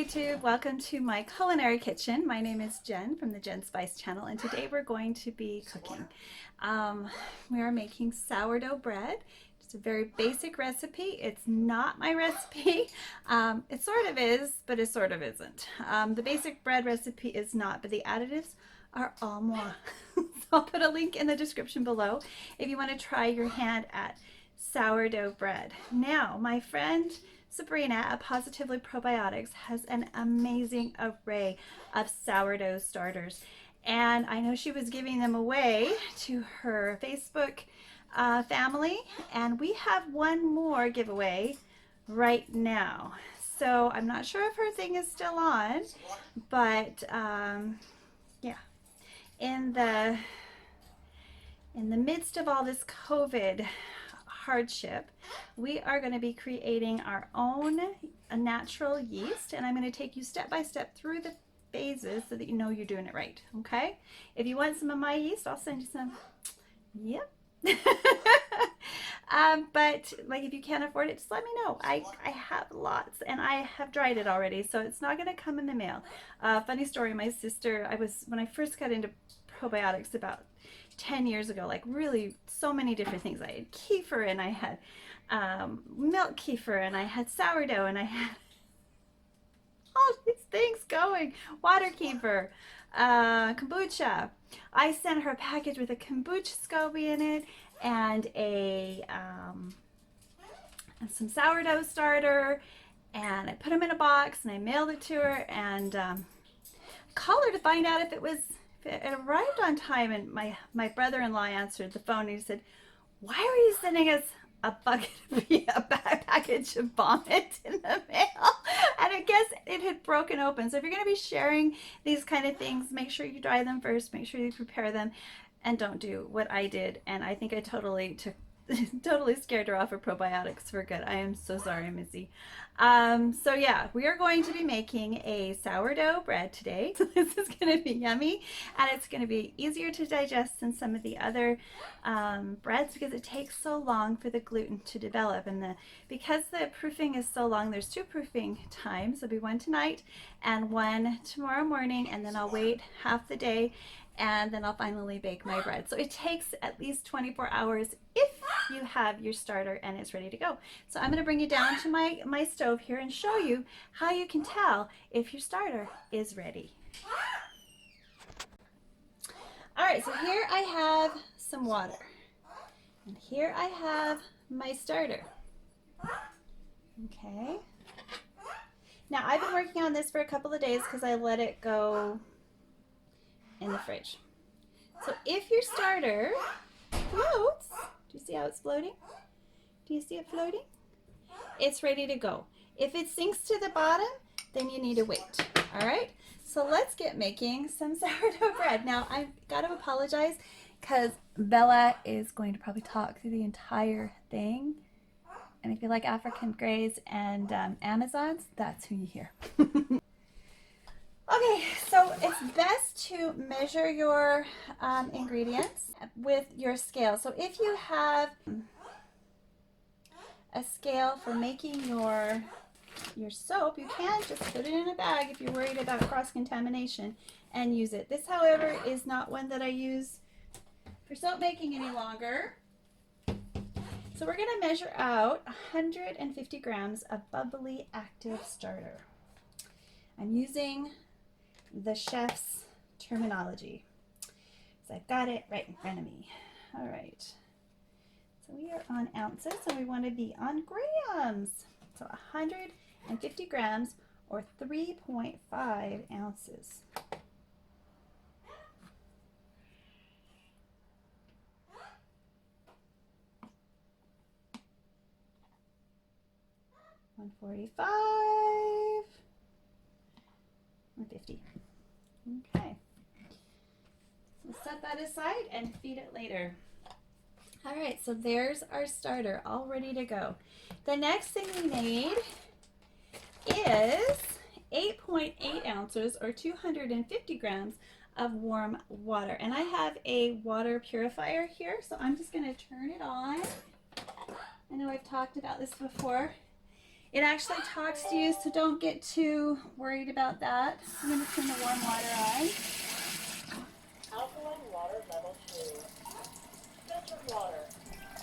YouTube, welcome to my culinary kitchen. My name is Jen from the Jen Spice channel, and today we're going to be cooking. We are making sourdough bread. It's a very basic recipe. It's not my recipe. It sort of is, but it sort of isn't. The basic bread recipe is not, but the additives are all moi. So I'll put a link in the description below if you want to try your hand at sourdough bread. Now, my friend Sabrina at Positively Probiotics has an amazing array of sourdough starters, and I know she was giving them away to her Facebook family, and we have one more giveaway right now. So I'm not sure if her thing is still on, but yeah, in the midst of all this COVID hardship, we are going to be creating our own natural yeast, and I'm going to take you step by step through the phases so that you know you're doing it right. Okay, if you want some of my yeast, I'll send you some. Yep. But like, if you can't afford it, just let me know. I have lots, and I have dried it already, so it's not going to come in the mail. Funny story, my sister, when I first got into probiotics about 10 years ago, like really so many different things. I had kefir, and I had milk kefir, and I had sourdough, and I had all these things going. Water kefir, kombucha. I sent her a package with a kombucha SCOBY in it, and some sourdough starter, and I put them in a box, and I mailed it to her, and called her to find out if it arrived on time. And my brother-in-law answered the phone, and he said, "Why are you sending us a package of vomit in the mail?" And I guess it had broken open. So if you're going to be sharing these kind of things, make sure you dry them first, make sure you prepare them, and don't do what I did. And I think I totally scared her off of probiotics for good. I am so sorry, Missy. So yeah, we are going to be making a sourdough bread today. So this is going to be yummy, and it's going to be easier to digest than some of the other breads, because it takes so long for the gluten to develop. And because the proofing is so long, there's 2 proofing times. There'll be one tonight and one tomorrow morning, and then I'll wait half the day, and then I'll finally bake my bread. So it takes at least 24 hours if you have your starter and it's ready to go. So I'm going to bring you down to my stove here and show you how you can tell if your starter is ready. All right, so here I have some water, and here I have my starter. Okay. Now, I've been working on this for a couple of days because I let it go in the fridge. So if your starter floats, do you see how it's floating? Do you see it floating? It's ready to go. If it sinks to the bottom, then you need to wait. All right, so let's get making some sourdough bread. Now, I've got to apologize because Bella is going to probably talk through the entire thing. And if you like African Greys and Amazons, that's who you hear. Okay, so it's best to measure your ingredients with your scale. So if you have a scale for making your soap, you can just put it in a bag if you're worried about cross-contamination and use it. This, however, is not one that I use for soap making any longer. So we're going to measure out 150 grams of bubbly active starter. I'm using the chef's terminology, so I've got it right in front of me. All right, so we are on ounces, so we want to be on grams. So 150 grams or 3.5 ounces. $145. 150. Okay. So set that aside and feed it later. All right, so there's our starter all ready to go. The next thing we need is 8.8 ounces or 250 grams of warm water. And I have a water purifier here, so I'm just going to turn it on. I know I've talked about this before. It actually talks to you, so don't get too worried about that. I'm going to turn the warm water on. Alkaline water level 2. Filtered water.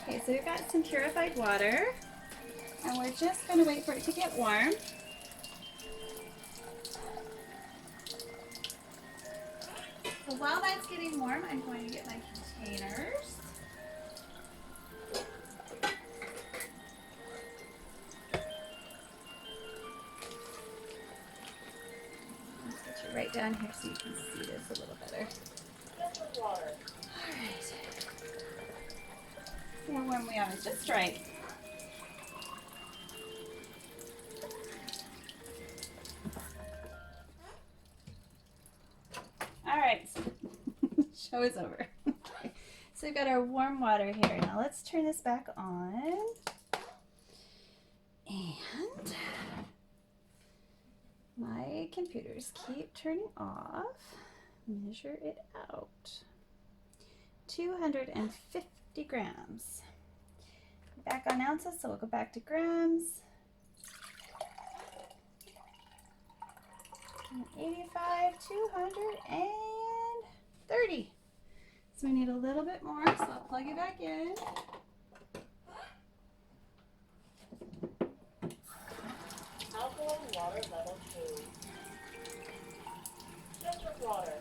Okay, so we've got some purified water, and we're just going to wait for it to get warm. So while that's getting warm, I'm going to get my containers. Let's get you right down here so you can see this a little better. Filtered water. All right. See how warm we are, just right. All right, so show is over. Okay. So we've got our warm water here. Now let's turn this back on. And my computers keep turning off. Measure it out. 250 grams. Back on ounces, so we'll go back to grams. 85, 230. So we need a little bit more, so I'll plug it back in. Alkaline water level 2. Filtered water.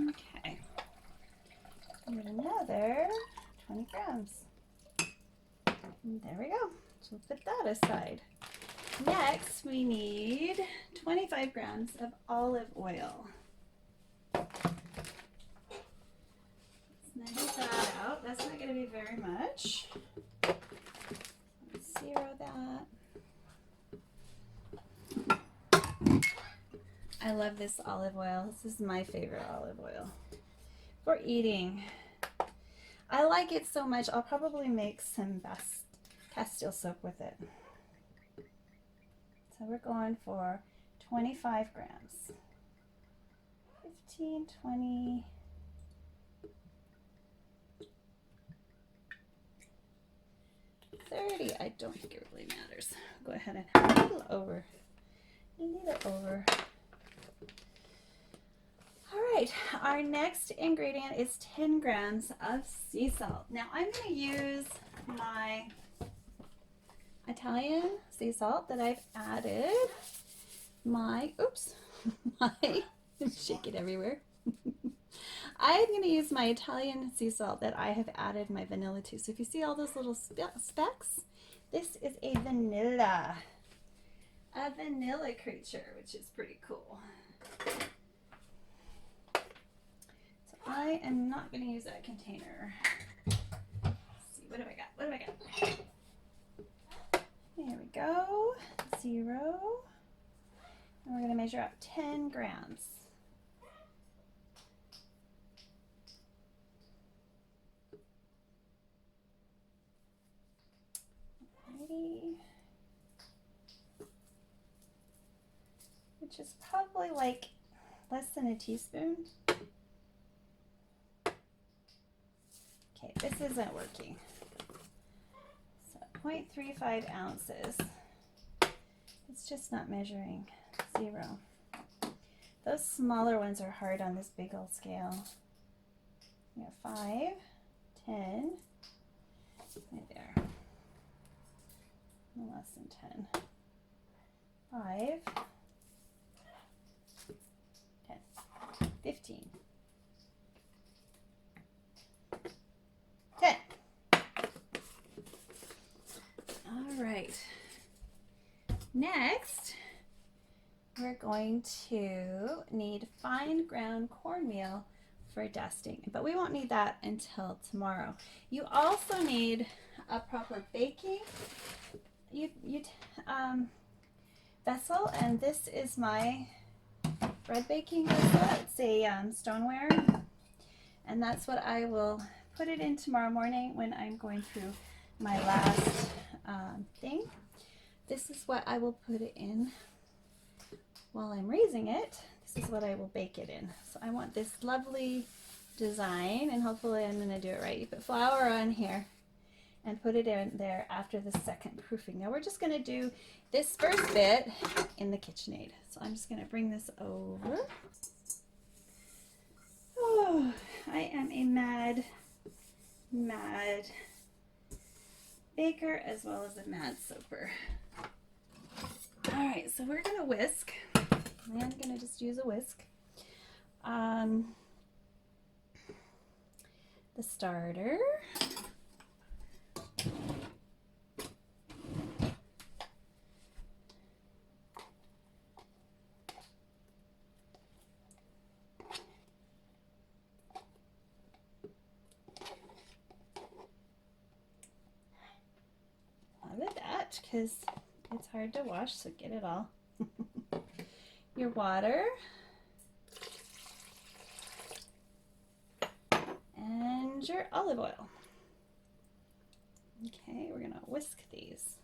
Okay. And another 20 grams. And there we go. So we'll put that aside. Next, we need 25 grams of olive oil. Let's measure that out. That's not going to be very much. Let's zero that. I love this olive oil. This is my favorite olive oil for eating. I like it so much, I'll probably make some Castile soap with it. So we're going for 25 grams. 15, 20, 30. I don't think it really matters. Go ahead and a little over. A little over. All right, our next ingredient is 10 grams of sea salt. Now I'm going to use my Italian sea salt that I've added. Shake it everywhere. I'm going to use my Italian sea salt that I have added my vanilla to. So if you see all those little specks, this is a vanilla creature, which is pretty cool. So I am not going to use that container. Let's see, what do I got? What do I got? There we go. 0. And we're going to measure out 10 grams. Alrighty. Which is probably like less than a teaspoon. Okay, this isn't working. So 0.35 ounces. It's just not measuring. 0. Those smaller ones are hard on this big old scale. We have 5, 10, right there. No less than 10. 5, 10, 15, 10. All right. Next, we're going to need fine ground cornmeal for dusting, but we won't need that until tomorrow. You also need a proper baking vessel, and this is my bread baking vessel. It's a stoneware, and that's what I will put it in tomorrow morning when I'm going through my last thing. This is what I will put it in while I'm raising it. This is what I will bake it in. So I want this lovely design, and hopefully I'm going to do it right. You put flour on here and put it in there after the second proofing. Now we're just going to do this first bit in the KitchenAid. So I'm just going to bring this over. Oh, I am a mad baker as well as a mad soaper. All right, so we're going to whisk. I'm going to just use a whisk. The starter. Love that because it's hard to wash, so get it all. Your water. And your olive oil. Okay, we're gonna whisk these.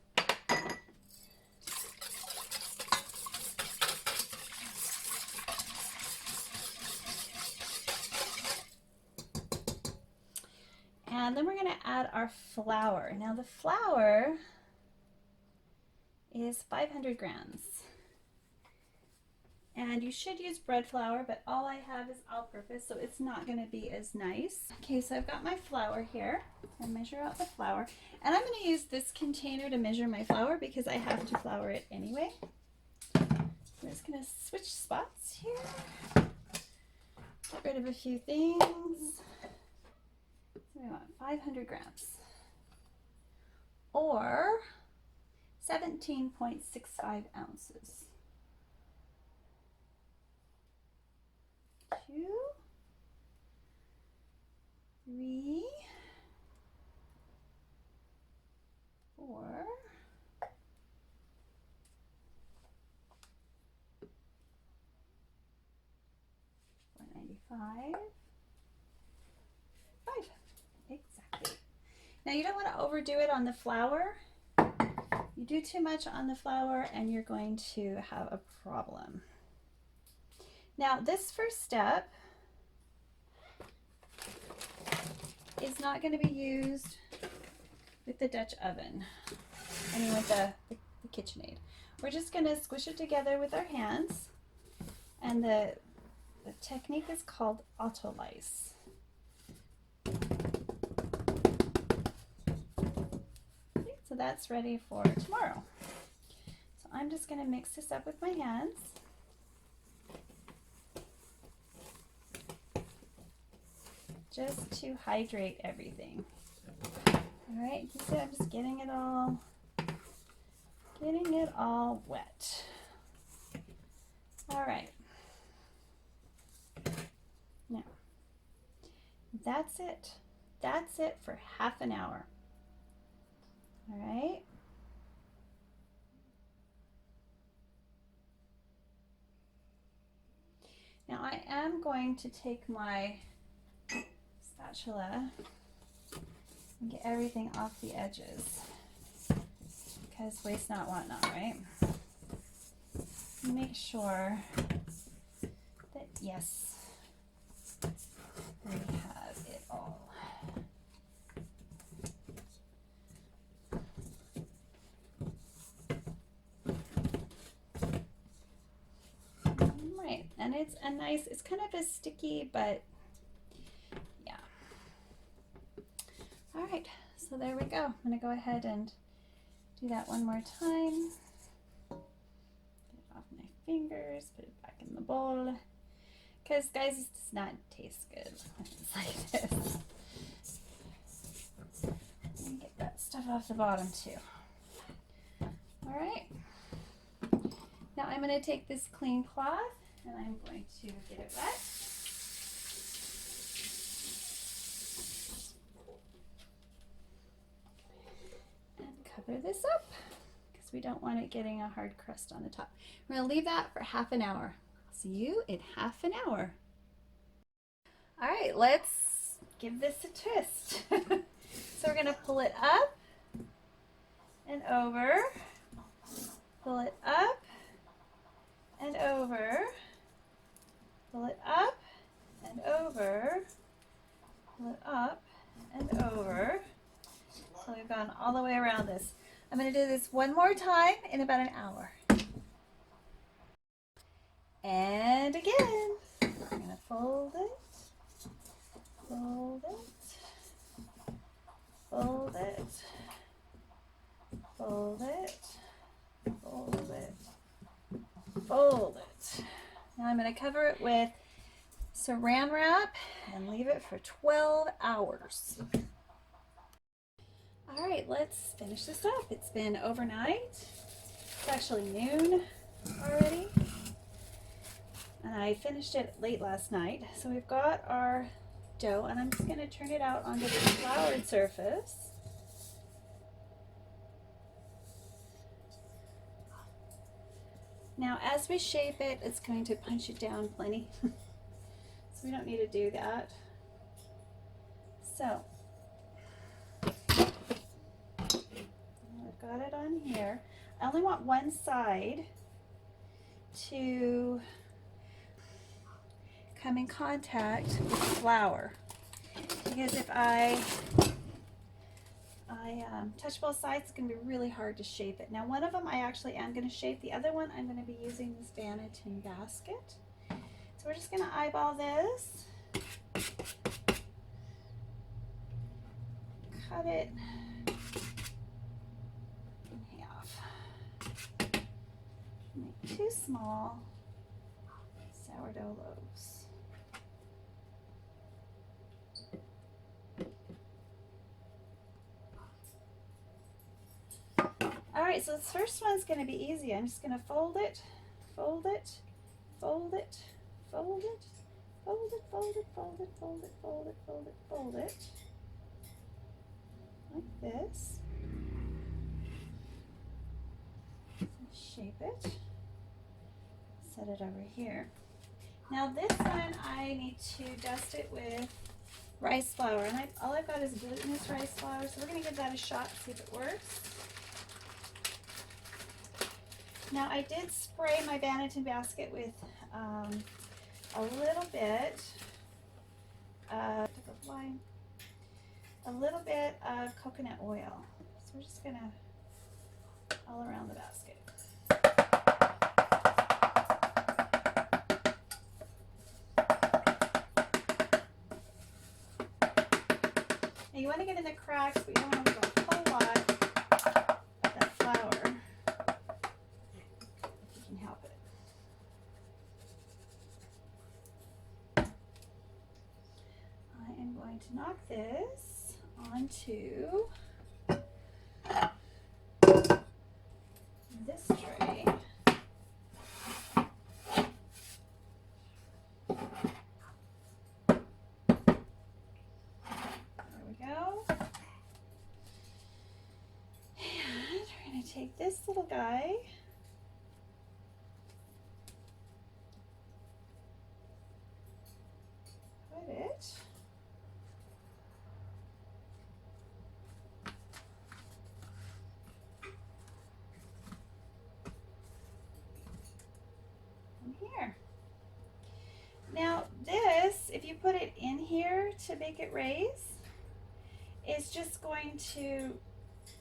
And then we're gonna add our flour. Now the flour is 500 grams. And you should use bread flour, but all I have is all-purpose, so it's not going to be as nice. Okay, so I've got my flour here. I measure out the flour. And I'm going to use this container to measure my flour because I have to flour it anyway. I'm just going to switch spots here. Get rid of a few things. So we want 500 grams. Or 17.65 ounces. 2, 3, 4, 495, 5. Exactly. Now you don't want to overdo it on the flour. You do too much on the flour and you're going to have a problem. Now this first step is not going to be used with the Dutch oven, I mean with the KitchenAid. We're just going to squish it together with our hands, and the technique is called autolyse. Okay, so that's ready for tomorrow. So I'm just going to mix this up with my hands. Just to hydrate everything. All right, you see I'm just getting it all wet. All right. Now, that's it. That's it for half an hour. All right. Now I am going to take my spatula and get everything off the edges because waste not, want not, right? Make sure that, yes, we have it all. Right, and it's a nice, it's kind of a sticky, but yeah. All right, so there we go. I'm gonna go ahead and do that one more time. Get it off my fingers, put it back in the bowl. Because guys, this does not taste good when it's like this. And get that stuff off the bottom too. All right. Now I'm going to take this clean cloth and I'm going to get it wet. And cover this up because we don't want it getting a hard crust on the top. We're going to leave that for half an hour. I'll see you in half an hour. All right, let's give this a twist. So we're going to pull it up and over, pull it up and over, all the way around this. I'm going to do this one more time in about an hour. And again, I'm going to fold it, fold it, fold it, fold it, fold it, fold it. Now I'm going to cover it with saran wrap and leave it for 12 hours. All right, let's finish this up. It's been overnight. It's actually noon already. And I finished it late last night. So we've got our dough, and I'm just going to turn it out onto the floured surface. Now as we shape it, it's going to punch it down plenty. So we don't need to do that. So I've got it on here. I only want one side to come in contact with flour, because if I touch both sides, it's going to be really hard to shape it. Now one of them I actually am going to shape, the other one I'm going to be using this Banneton basket. So we're just going to eyeball this, cut it in half, make 2 small sourdough loaves. All right, so this first one's going to be easy. I'm just going to fold it, fold it, fold it, fold it, fold it, fold it, fold it, fold it, fold it, fold it, fold it, like this. Shape it, set it over here. Now this one I need to dust it with rice flour, and all I've got is glutinous rice flour, so we're going to give that a shot, see if it works. Now I did spray my Banneton basket with a little bit of coconut oil. So we're just gonna all around the basket. Now you want to get in the cracks, but you don't want to go a whole lot of that flour. Help it. I am going to knock this onto this tray. There we go. And we're going to take this little guy, it. And here. Now this, if you put it in here to make it raise, it's just going to,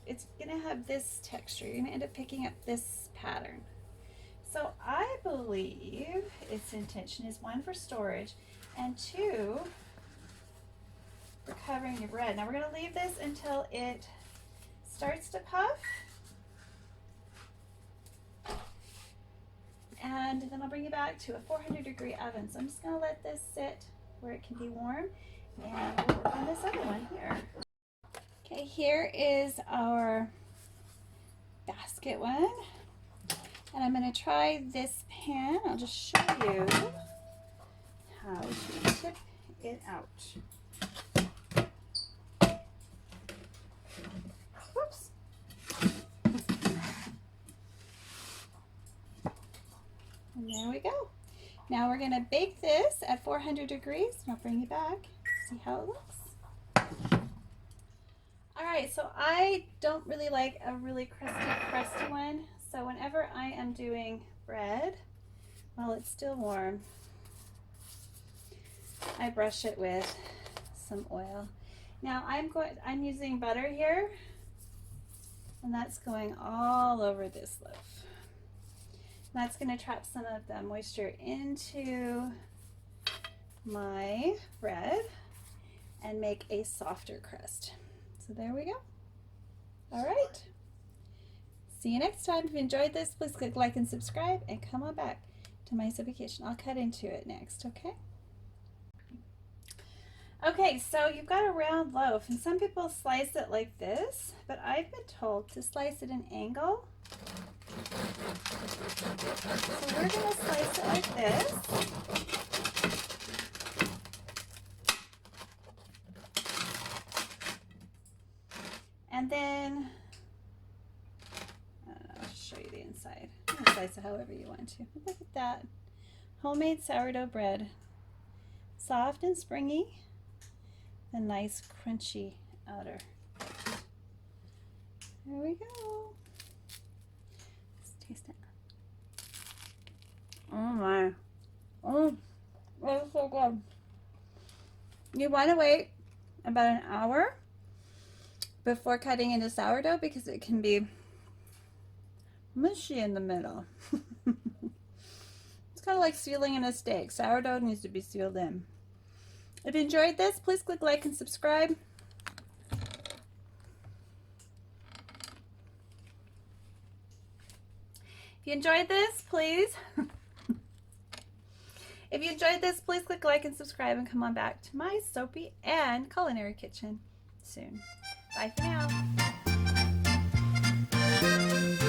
it's going to have this texture. You're going to end up picking up this pattern. So I believe its intention is 1 for storage, and 2 for covering your bread. Now we're going to leave this until it starts to puff, and then I'll bring you back to a 400-degree oven. So I'm just going to let this sit where it can be warm, and we'll work on this other one here. Okay, here is our basket one, and I'm going to try this pan. I'll just show you how to tip it out. Whoops. And there we go. Now we're going to bake this at 400 degrees, and I'll bring you back, see how it looks. All right, so I don't really like a really crusty one, so whenever I am doing bread, while it's still warm, I brush it with some oil. Now I'm using butter here, And that's going all over this loaf. That's going to trap some of the moisture into my bread and make a softer crust. So there we go. All right. See you next time. If you enjoyed this, please click like and subscribe and come on back to my soapy kitchen. I'll cut into it next, okay? Okay, so you've got a round loaf, and some people slice it like this, but I've been told to slice it an angle. So we're going to slice it like this. And then, I'll show you the inside. You can slice it however you want to. Look at that. Homemade sourdough bread. Soft and springy. A nice crunchy outer. There we go. Let's taste it. Oh my. Oh, it's so good. You want to wait about an hour before cutting into sourdough because it can be mushy in the middle. It's kind of like sealing in a steak. Sourdough needs to be sealed in. If you enjoyed this, please click like and subscribe. If you enjoyed this, please click like and subscribe and come on back to my soapy and culinary kitchen soon. Bye for now.